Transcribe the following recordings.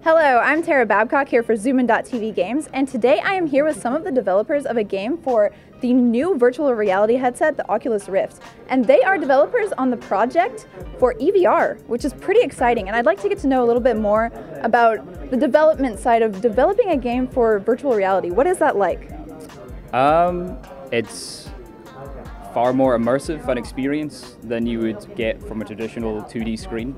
Hello, I'm Tara Babcock here for Zoomin.tv Games, and today I am here with some of the developers of a game for the new virtual reality headset, the Oculus Rift. And they are developers on the project for EVR, which is pretty exciting. And I'd like to get to know a little bit more about the development side of developing a game for virtual reality. What is that like? It's far more immersive an experience than you would get from a traditional 2D screen.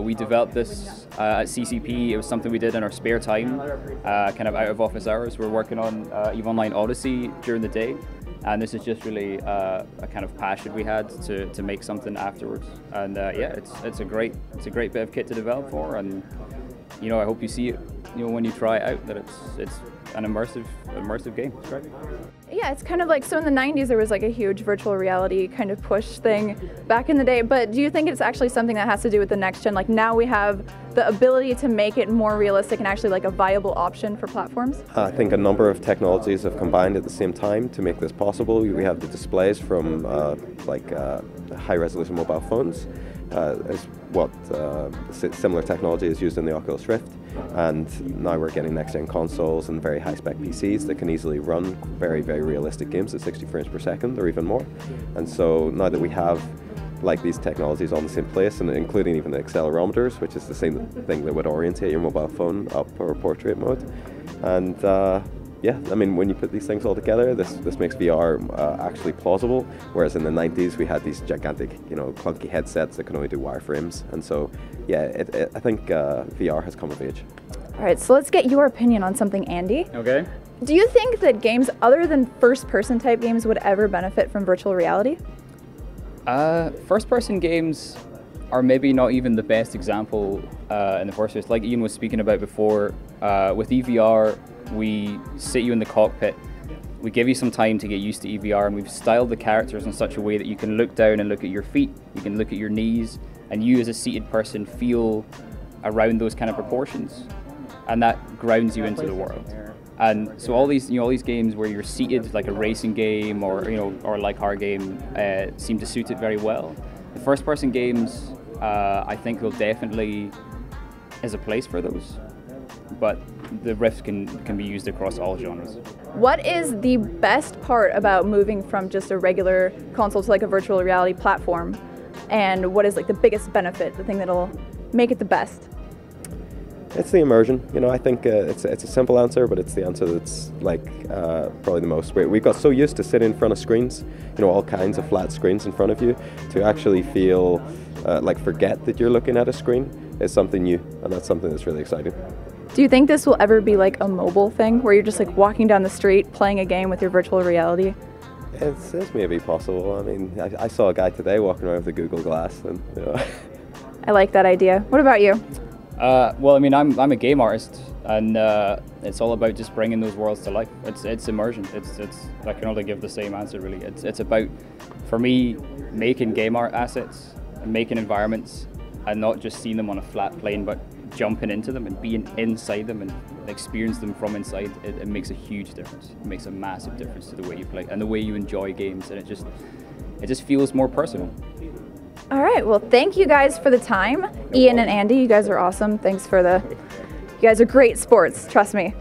We developed this at CCP. It was something we did in our spare time, kind of out of office hours. We're working on EVE Online Odyssey during the day, and this is just really a kind of passion we had to make something afterwards. And yeah, it's a great bit of kit to develop for, and you know, I hope you see it, you know, when you try it out, that it's an immersive game. It's great. Yeah, it's kind of like, so in the 90s there was like a huge virtual reality kind of push thing back in the day, but do you think it's actually something that has to do with the next gen? Like now we have the ability to make it more realistic and actually like a viable option for platforms? I think a number of technologies have combined at the same time to make this possible. We have the displays from high-resolution mobile phones, is what similar technology is used in the Oculus Rift, and now we're getting next-gen consoles and very high-spec PCs that can easily run very, very realistic games at 60 frames per second or even more. And so now that we have like these technologies on the same place, and including even the accelerometers, which is the same thing that would orientate your mobile phone up or portrait mode, and yeah, I mean, when you put these things all together, this makes VR actually plausible, whereas in the 90s we had these gigantic, you know, clunky headsets that could only do wireframes, and so yeah, I think VR has come of age. All right, so let's get your opinion on something, Andy. Okay. Do you think that games other than first-person type games would ever benefit from virtual reality? First-person games are maybe not even the best example in the first place. Like Ian was speaking about before, with EVR, we sit you in the cockpit, we give you some time to get used to EVR, and we've styled the characters in such a way that you can look down and look at your feet, you can look at your knees, and you as a seated person feel around those kind of proportions, and that grounds you into the world. And so all these games where you're seated, like a racing game or or like our game, seem to suit it very well. The first-person games, I think, will definitely is a place for those, but the Rift can be used across all genres. What is the best part about moving from just a regular console to like a virtual reality platform, and what is like the biggest benefit, the thing that'll make it the best? It's the immersion. You know, I think it's a simple answer, but it's the answer that's like probably the most. We got so used to sitting in front of screens, you know, all kinds of flat screens in front of you, to actually feel like forget that you're looking at a screen is something new, and that's something that's really exciting. Do you think this will ever be like a mobile thing, where you're just like walking down the street playing a game with your virtual reality? It's maybe possible. I mean, I saw a guy today walking around with a Google Glass, and you know. I like that idea. What about you? Well, I mean, I'm a game artist, and it's all about just bringing those worlds to life. It's immersion. I can only give the same answer really. It's about, for me, making game art assets and making environments, and not just seeing them on a flat plane, but jumping into them and being inside them and experience them from inside. It makes a huge difference. It makes a massive difference to the way you play and the way you enjoy games, and it just feels more personal. All right, well, thank you guys for the time. Ian and Andy, you guys are awesome. Thanks for you guys are great sports, trust me.